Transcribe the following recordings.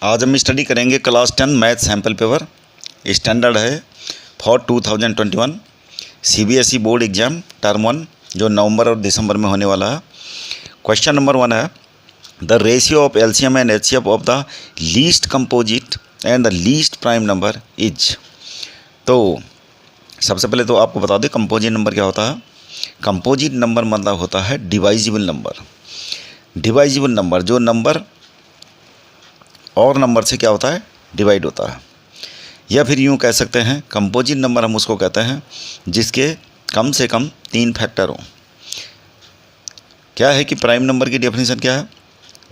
आज हम स्टडी करेंगे class 10 math sample paper. Standard है for 2021 CBSE board exam term 1 जो नवंबर और दिसंबर में होने वाला है। क्वेश्चन नंबर 1 है the ratio of LCM and HCF of the least composite and the least prime number is. तो सबसे पहले तो आपको बता दें कंपोजिट नंबर क्या होता है। कंपोजिट नंबर मतलब होता है डिवाइजिबल नंबर। डिवाइजिबल नंबर जो नंबर और नंबर से क्या होता है डिवाइड होता है, या फिर यूँ कह सकते हैं कंपोजिट नंबर हम उसको कहते हैं जिसके कम से कम 3 फैक्टर हों। क्या है कि प्राइम नंबर की डेफिनेशन क्या है,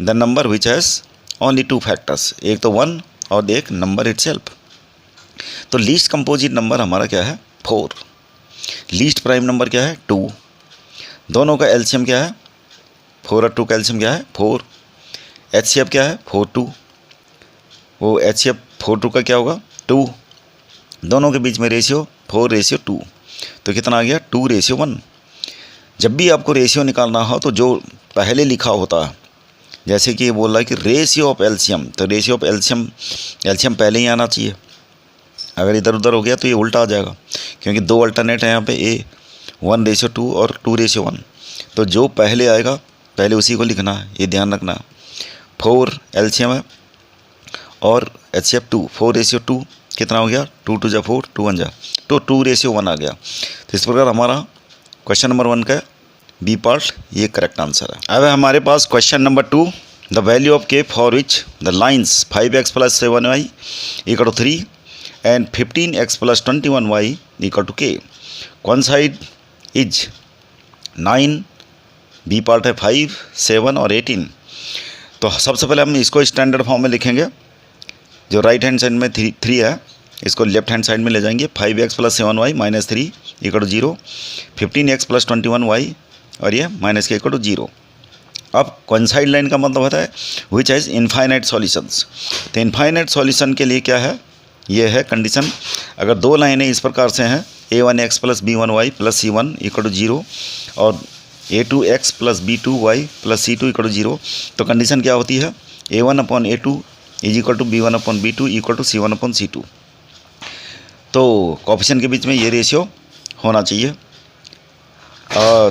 the number which has only 2 factors, एक तो 1 और एक नंबर इटसेल्फ। तो लीस्ट कंपोजिट नंबर हमारा क्या है 4, लीस्ट प्राइम नंबर क्या है 2, दोनों का एलसीएम क्या है 4 और 2 का एलसीएम क्या है 4, एचसीएफ क्या है 4 2, वो एचसीएफ 4 2 का क्या होगा 2, दोनों के बीच में रेशियो 4:2, तो कितना आ गया 2:1। जब भी आपको रेशियो निकालना हो तो जो पहले लिखा होता है, जैसे कि ये बोल रहा है कि रेशियो ऑफ एलसीएम, तो रेशियो ऑफ एलसीएम पहले ही आना चाहिए। अगर इधर उधर हो गया तो ये उल्टा आ जाएगा, क्योंकि 2 अल्टरनेट है यहाँ पे, ए 1:2 और 2:1। तो जो पहले आएगा पहले उसी को लिखना है, ये ध्यान रखना। 4 एलसीएम है और एचसीएफ 2, 4:2 कितना हो गया 2 2 जा 4, 2 1 जा, तो 2:1 आ गया। तो इस प्रकार हमारा क्वेश्चन नंबर 1 का बी पार्ट ये करेक्ट आंसर है। अब हमारे पास question number 2, the value of K for which the lines 5x + 7y = 3 and 15x + 21y = k, कौन साइड इज 9, बी पार्ट है 5, 7 और 18। तो सबसे पहले हम इसको स्टैंडर्ड फॉर्म में लिखेंगे। जो राइट हैंड साइड में 3 है इसको लेफ्ट हैंड साइड में ले जाएंगे। 5x + 7y - 3 = 0, 15x + 21y और ये -k = 0। अब कॉन्साइड लाइन का मतलब होता है विच हैज़ इनफाइनाइट सॉल्यूशंस। तो इनफाइनाइट सॉल्यूशन के लिए क्या है, ये है कंडीशन। अगर 2 लाइनें इस प्रकार से हैं a1x + b1y + c1 = 0 और a2x + b2y + c2 = 0, तो कंडीशन क्या होती है a1/a2 = b1/b2 = c1/c2। तो कोएफिशिएंट के बीच में ये रेशियो होना चाहिए।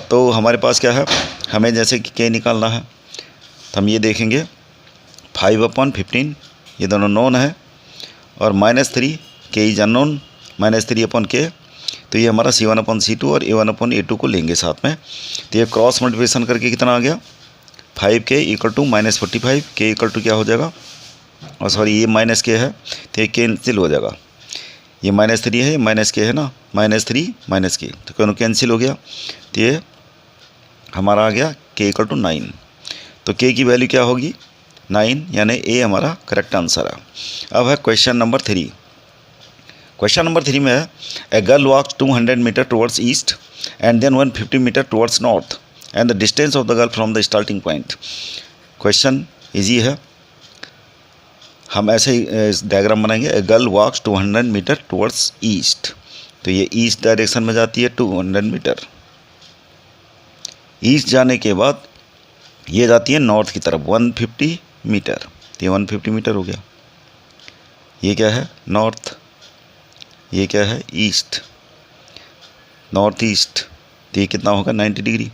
तो हमारे पास क्या है, हमें जैसे कि k निकालना है तो हम ये देखेंगे 5/15 ये दोनों नोन है और -3 k इज अननोन, -3/k, तो ये हमारा c1/c2 और a1/a2 को लेंगे साथ में। तो ये क्रॉस मल्टीप्लिकेशन करके कितना आ गया 5k = -45, k = क्या हो जाएगा, और सॉरी ये -k है तो ये कैंसिल हो जाएगा, ये -3 है, ये -k है ना, -3 -k, तो दोनों कैंसिल हो गया। तो ये हमारा आ गया k = 9। तो k की वैल्यू क्या होगी 9, यानी ए हमारा करेक्ट आंसर है। अब है क्वेश्चन नंबर 3। क्वेश्चन नंबर 3 में है a girl walks 200 metre towards east and then 150 metre towards north and the distance of the girl from the starting point. Question easy है, हम ऐसे ही डायग्राम बनाएंगे। A girl walks 200 metre towards east, तो ये east direction में जाती है 200 मीटर। ईस्ट जाने के बाद ये जाती है नॉर्थ की तरफ 150 मीटर, तो ये 150 मीटर हो गया। ये क्या है नॉर्थ, ये क्या है ईस्ट, नॉर्थ ईस्ट, तो ये कितना होगा 90 डिग्री।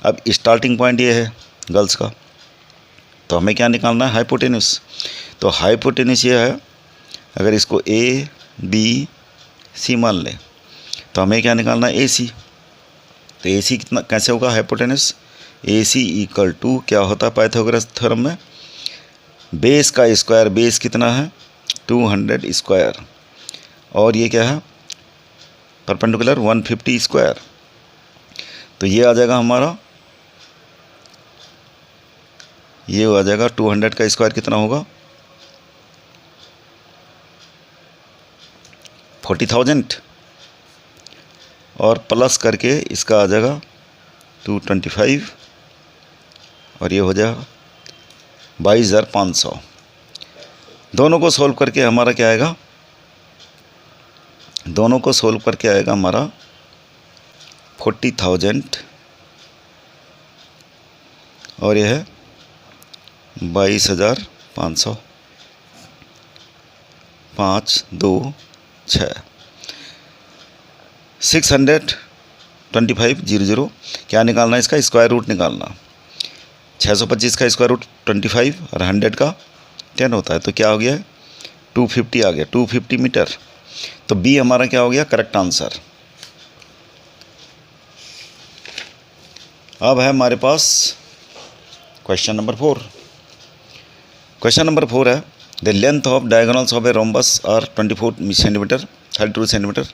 अब स्टार्टिंग पॉइंट ये है गर्ल्स का, तो हमें क्या निकालना है हाइपोटेन्यूस। तो हाइपोटेन्यूस ये है, अगर इसको ए बी सी मान लें तो हमें क्या निकालना है AC। तो AC कितना कैसे होगा हाइपोटेन्यूस, AC = क्या होता है पाइथागोरस थ्योरम में, बेस का स्क्वायर, बेस कितना है 200 स्क्वायर, और ये क्या है परपेंडिकुलर 150 स्क्वायर। तो ये आ जाएगा हमारा, ये आ जाएगा 200 का स्क्वायर कितना होगा 40,000, और प्लस करके इसका आ जाएगा 225 और ये हो जाएगा 22,500। दोनों को सोल्व करके हमारा क्या आएगा, दोनों को सोल्व करके आएगा हमारा 40,000 और यह है 22,500। 5 2 6 625 00 क्या निकालना है इसका स्क्वायर रूट निकालना। 625 का स्क्वायर रूट 25 और 100 का 10 होता है, तो क्या हो गया 250 आ गया, 250 मीटर। तो बी हमारा क्या हो गया करेक्ट आंसर। अब है हमारे पास क्वेश्चन नंबर 4। क्वेश्चन नंबर 4 है the length of diagonals of a rhombus are 24 centimetre 32 centimetre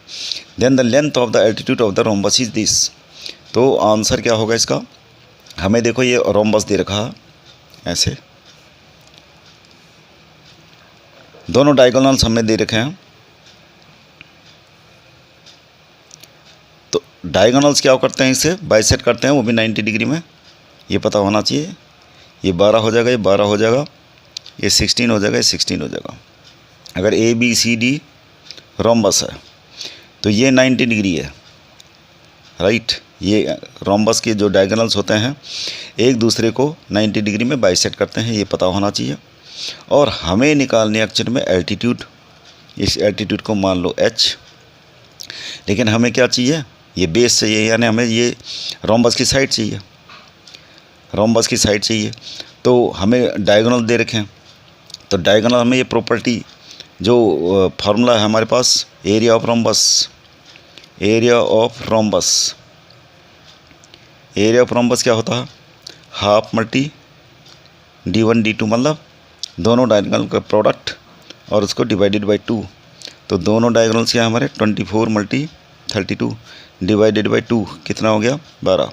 then the length of the altitude of the rhombus is this. तो आंसर क्या होगा इसका। हमें देखो ये रोम्बस दे रखा है ऐसे, दोनों डायगोनल्स हमें दे रखे हैं। तो डायगोनल्स क्या करते हैं, इसे बाइसेक्ट करते हैं, वो भी 90 डिग्री में, ये पता होना चाहिए। ये 12 हो जाएगा, ये 12 हो जाएगा, ये 16 हो जाएगा, ये 16 हो जाएगा। अगर A B C D rhombus है तो ये 90 डिग्री है, राइट। ये रोम्बस के जो डायगोनल्स होते हैं एक दूसरे को 90 डिग्री में बाइसेक्ट करते हैं, ये पता होना चाहिए। और हमें निकालने एक्चुअल में एल्टीट्यूड, इस एल्टीट्यूड को मान लो h, लेकिन हमें क्या चाहिए, ये बेस चाहिए, यानी हमें ये रोम्बस की साइड चाहिए, रोम्बस की साइड चाहिए। तो हमें डायगोनल दे रखे हैं, तो डायगोनल हमें ये प्रॉपर्टी जो फार्मूला है हमारे पास, area of rhombus, area of rhombus, area of rhombus क्या होता है हाफ मल्टी d1 d2, मतलब दोनों डायगोनल का प्रोडक्ट और उसको डिवाइडेड बाई 2। तो दोनों डायगोनल्स क्या हमारे 24 मल्टी 32 डिवाइडेड बाई 2 कितना हो गया 12,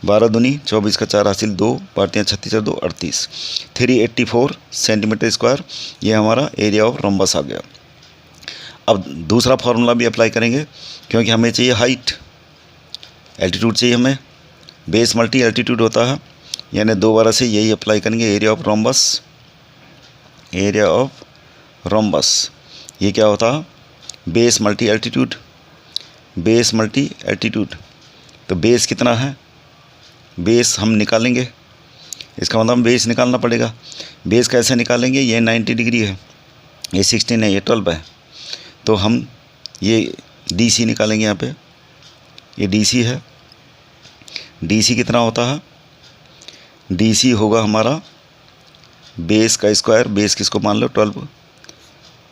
12 दूनी 24 का 4 हासिल 2 पार्टियाँ 36 और 2 38, 384 सेंटीमीटर स्क्वायर, ये हमारा एरिया ऑफ रोम्बस आ गया। अब दूसरा फार्मूला भी अप्लाई करेंगे, क्योंकि हमें चाहिए हाइट, एल्टीट्यूड चाहिए हमें, बेस मल्टी एल्टीट्यूड होता है, यानी दोबारा से यही अप्लाई करेंगे, area of rhombus, area of rhombus ये क्या होता है base multi altitude, base multi altitude. तो बेस कितना है, बेस हम निकालेंगे, इसका मतलब बेस निकालना पड़ेगा। बेस कैसे निकालेंगे, ये 90 डिग्री है, ये 16 है, ये 12 है, तो हम ये DC निकालेंगे। यहाँ पे ये DC है, DC कितना होता है, DC होगा हमारा बेस का स्क्वायर, बेस किसको मान लो 12,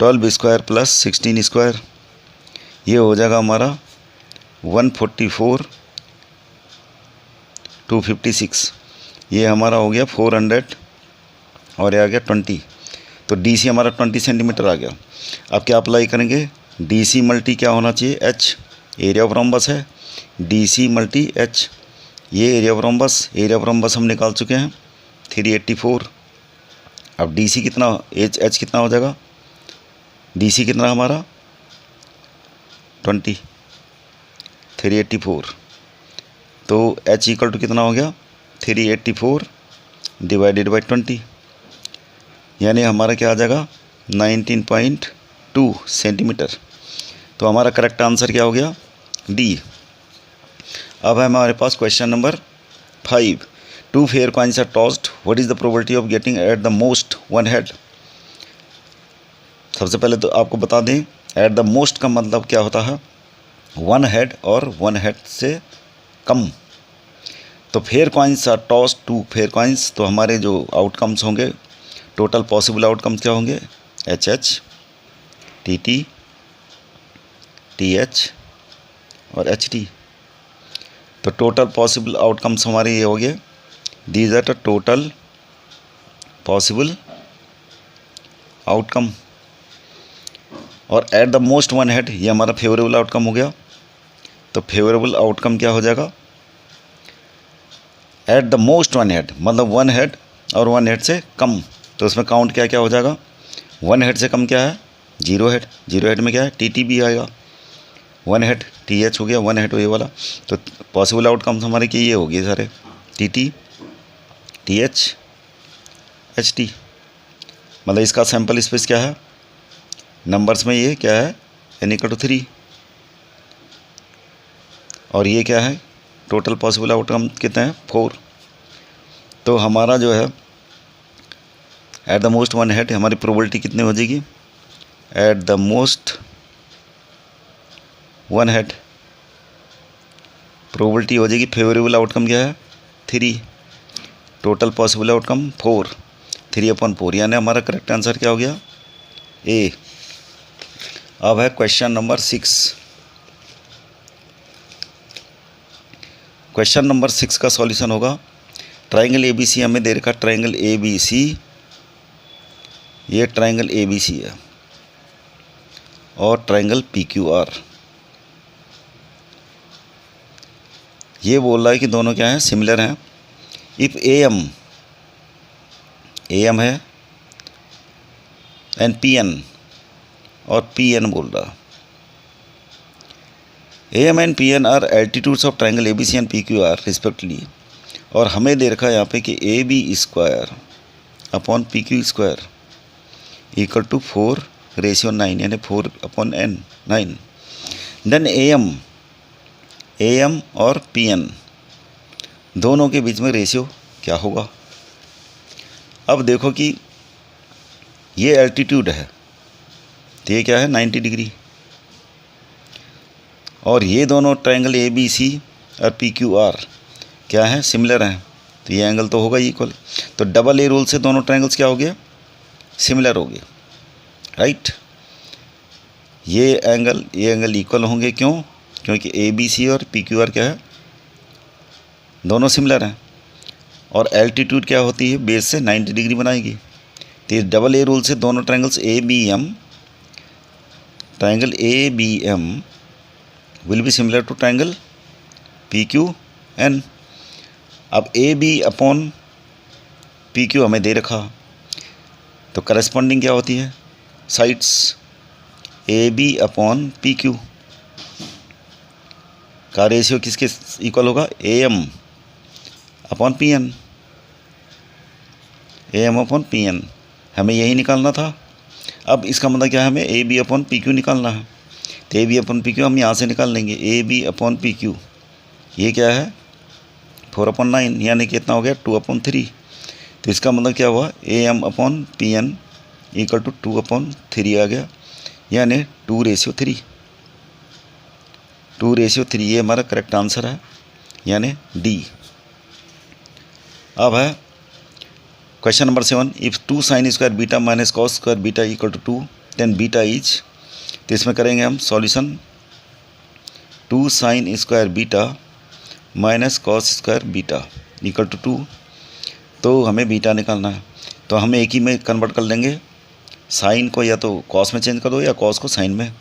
12 स्क्वायर प्लस 16 स्क्वायर, ये हो जाएगा हमारा 144 256, ये हमारा हो गया 400 और ये आ गया 20। तो DC हमारा 20 सेंटीमीटर आ गया। अब क्या अप्लाई करेंगे, DC मल्टी क्या होना चाहिए H, एरिया ऑफ रोम्बस है, DC मल्टी H, ये area of rhombus, area of rhombus हम निकाल चुके हैं 384। अब DC कितना, H कितना हो जाएगा, DC कितना हमारा 20, 384, तो H इक्वल टू कितना हो गया 384 डिवाइडेड बाई 20, यानी हमारा क्या आ जाएगा 19.2 सेंटीमीटर। तो हमारा करेक्ट आंसर क्या हो गया D। अब है हमारे पास question number 5, 2 fair coins are tossed, what is the probability of getting at the most one head. सबसे पहले तो आपको बता दें एट द मोस्ट का मतलब क्या होता है, वन हेड और वन हेड से कम। तो fair coins are tossed, 2 fair coins, तो हमारे जो आउटकम्स होंगे, टोटल पॉसिबल आउटकम्स क्या होंगे, HH, TT, TH और HT। तो टोटल पॉसिबल आउटकम्स हमारे ये हो गए, these are the total possible outcome. और at the most one head ये हमारा फेवरेबल आउटकम हो गया। तो फेवरेबल आउटकम क्या हो जाएगा, eight the most one head मतलब वन हेड और वन हेड से कम। तो उसमें काउंट क्या क्या हो जाएगा, वन हेड से कम क्या है, 0 हेड, 0 हेड में क्या है TT भी आएगा, वन हेड TH हो गया, वन हेड ये वाला। तो पॉसिबल आउटकम्स हमारे की ये हो गए सारे, TT, TH, HT। मतलब इसका सैम्पल स्पेस क्या है, नंबर्स में ये क्या है n=3, और ये क्या है टोटल पॉसिबल आउटकम कितने हैं 4। तो हमारा जो है eight the most one head हमारी प्रोबेबिलिटी कितनी हो जाएगी eight the most one head, probability हो जाएगी फेवरेबल आउटकम क्या है 3, टोटल पॉसिबल आउटकम 4, 3/4, यानी हमारा करेक्ट आंसर क्या हो गया ए। अब है क्वेश्चन नंबर 6। क्वेश्चन नंबर 6 का सॉल्यूशन होगा, ट्राइंगल ABC हमें दे रखा, ट्राइंगल ABC, ये ट्राइंगल ABC है और ट्राइंगल PQR, ये बोल रहा है कि दोनों क्या हैं सिमिलर हैं। इफ़ AM है एंड PN और PN बोल रहा, AM and PN are altitudes of triangle ABC and PQR respectively, और हमें दे रखा है यहाँ पे कि AB² upon PQ² equal to 4:9, यानी 4/9। देन AM और PN दोनों के बीच में रेशियो क्या होगा। अब देखो कि ये एल्टीट्यूड है तो ये क्या है 90 डिग्री, और ये दोनों ट्रायंगल ABC और PQR क्या है सिमिलर हैं, तो ये एंगल तो होगा इक्वल। तो डबल ए रूल से दोनों ट्रायंगल्स क्या हो गए सिमिलर हो गए, राइट। ये एंगल इक्वल होंगे, क्यों? क्योंकि ABC और PQR क्या है दोनों सिमिलर हैं, और एल्टीट्यूड क्या होती है बेस से 90 डिग्री बनाएगी। तो इस डबल ए रूल से दोनों triangles triangle ABM will be similar to triangle PQN। अब AB अपॉन PQ हमें दे रखा, तो करस्पॉन्डिंग क्या होती है साइड्स AB अपॉन PQ का रेशियो किसके इक्वल होगा AM अपॉन PN, हमें यही निकालना था। अब इसका मतलब क्या है, हमें AB अपॉन PQ निकालना है। तो AB अपॉन PQ हम यहाँ से निकाल लेंगे, AB अपॉन PQ ये क्या है 4/9, यानी कितना हो गया 2/3। तो इसका मतलब क्या हुआ AM upon PN equal to 2/3 आ गया, यानी 2:3। 2:3 ये हमारा करेक्ट आंसर है, यानी D। अब है question number 7। If 2 sin² beta minus cos² beta equal to 2 then beta is, तो इसमें करेंगे हम solution 2 sin² beta minus cos² beta equal to 2, तो हमें बीटा निकालना है। तो हम एक ही में कन्वर्ट कर लेंगे, साइन को या तो कॉस में चेंज कर दो या कॉस को साइन में,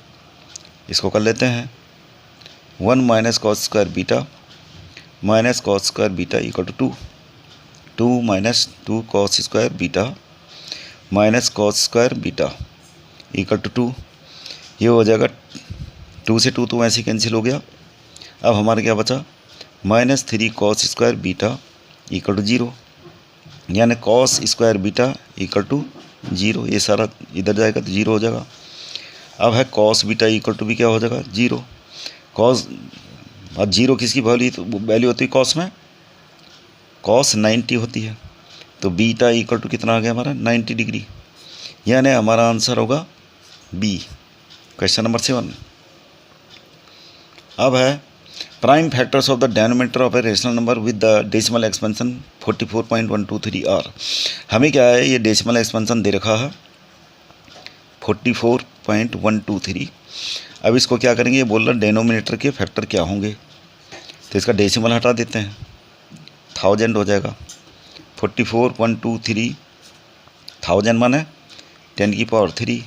इसको कर लेते हैं 1 minus cos² beta minus cos² beta equal to 2, 2 minus 2 cos² beta minus cos² beta equal to 2, ये हो जाएगा 2 से 2 तो वैसे ही कैंसिल हो गया। अब हमारा क्या बचा -3 cos² बीटा इक्वल टू 0, यानी cos² बीटा इक्वल टू 0, ये सारा इधर जाएगा तो 0 हो जाएगा। अब है cos बीटा इक्वल टू भी क्या हो जाएगा 0, cos, अब 0 किसकी वैल्यू होती है कॉस में, cos 90 होती है, तो बीटा इक्वल टू कितना आ गया हमारा 90 डिग्री, यानी हमारा आंसर होगा बी, क्वेश्चन नंबर 7। अब है prime factors of the denominator of a rational number with the decimal expansion 44.123 are. हमें क्या है ये डेसिमल एक्सपेंशन दे रखा है 44.123। अब इसको क्या करेंगे, ये बोल रहा डेनोमिनेटर के फैक्टर क्या होंगे, तो इसका डेसिमल हटा देते हैं, 1000 हो जाएगा। 44.123 1000 माने 10 की पावर 3।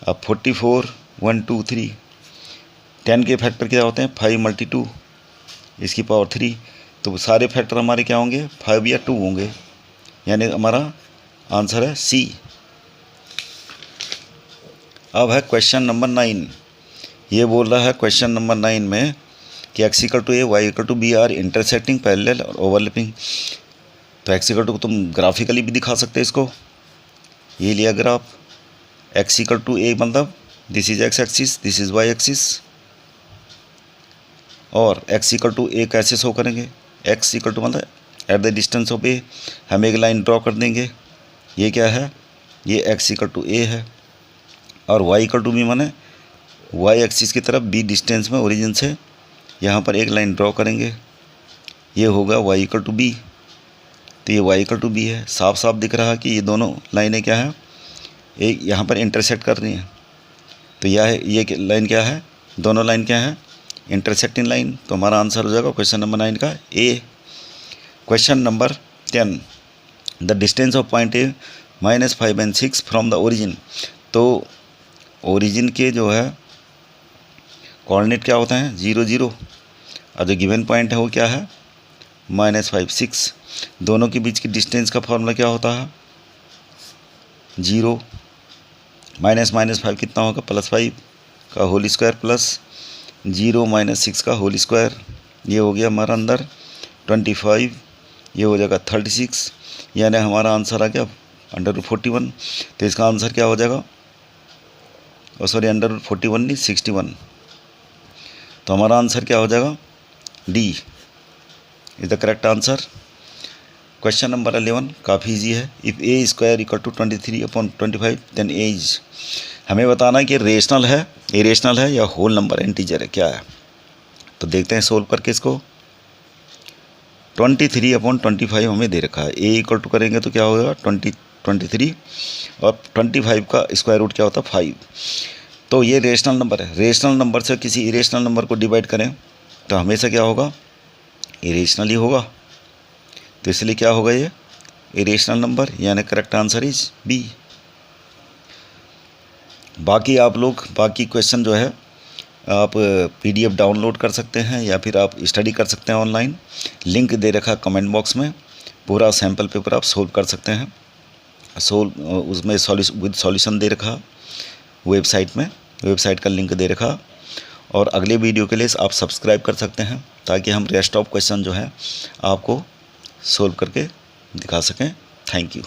अब 44.123 10 के फैक्टर क्या होते हैं 5 × 2 इसकी पावर 3, तो सारे फैक्टर हमारे क्या होंगे 5 या 2 होंगे, यानी हमारा आंसर है सी। अब है क्वेश्चन नंबर 9। ये बोल रहा है क्वेश्चन नंबर 9 में कि x = a y = b are intersecting parallel और ओवरलैपिंग। तो x = तुम ग्राफिकली भी दिखा सकते हैं इसको, ये लिया ग्राफ x = a मतलब this is x axis this is y axis, और x = a कैसे शो करेंगे, x = मतलब at the distance of a, हम एक लाइन ड्रॉ कर देंगे, ये क्या है ये x = a है, और y इक्वल टू बी माने y एक्सिस की तरफ b डिस्टेंस में ओरिजिन से यहाँ पर एक लाइन ड्रॉ करेंगे, ये होगा y इक्वल टू बी। तो ये y इक्वल टू बी है। साफ साफ दिख रहा है कि ये दोनों लाइनें क्या है, एक यहाँ पर इंटरसेक्ट कर रही हैं। तो यह है, ये लाइन क्या है, दोनों लाइन क्या है, इंटरसेक्टिंग लाइन। तो हमारा आंसर हो जाएगा क्वेश्चन नंबर 9 का A. Question number 10, the distance of point A -5 and 6 from the origin. तो ओरिजिन के जो है कोऑर्डिनेट क्या होता है, 0 0, और जो गिवन पॉइंट है वो क्या है, -5 6। दोनों के बीच की डिस्टेंस का फॉर्मूला क्या होता है, 0 -5 कितना होगा, +5 का होल स्क्वायर प्लस 0 - 6 का होल स्क्वायर। ये हो गया हमारा अंदर 25, ये हो जाएगा 36, यानी हमारा आंसर आ गया √41। तो इसका आंसर क्या हो जाएगा, सॉरी √41 नहीं 61। तो हमारा आंसर क्या हो जाएगा, D is the correct answer. Question number 11 काफ़ी ईजी है। If A square equal to 23/25 then A is. हमें बताना है कि रेशनल है, इरेशनल है या होल नंबर इंटीजर है, क्या है। तो देखते हैं सोल्व करके इसको। 23/25 हमें दे रखा है। ए इक्वल टू करेंगे तो क्या होगा 23, और 25 का स्क्वायर रूट क्या होता है 5। तो ये रेशनल नंबर है। रेशनल नंबर से किसी इरेशनल नंबर को डिवाइड करें तो हमेशा क्या होगा, इरेशनल ही होगा। तो इसलिए क्या होगा, ये इरेशनल नंबर, यानी करेक्ट आंसर इज बी। बाकी आप लोग बाकी क्वेश्चन जो है आप PDF डाउनलोड कर सकते हैं या फिर आप स्टडी कर सकते हैं ऑनलाइन। लिंक दे रखा कमेंट बॉक्स में, पूरा सैम्पल पेपर आप सोल्व कर सकते हैं। उसमें विद सॉल्यूशन दे रखा वेबसाइट में, वेबसाइट का लिंक दे रखा। और अगले वीडियो के लिए आप सब्सक्राइब कर सकते हैं ताकि हम रेस्ट ऑफ क्वेश्चन जो है आपको सोल्व करके दिखा सकें। Thank you.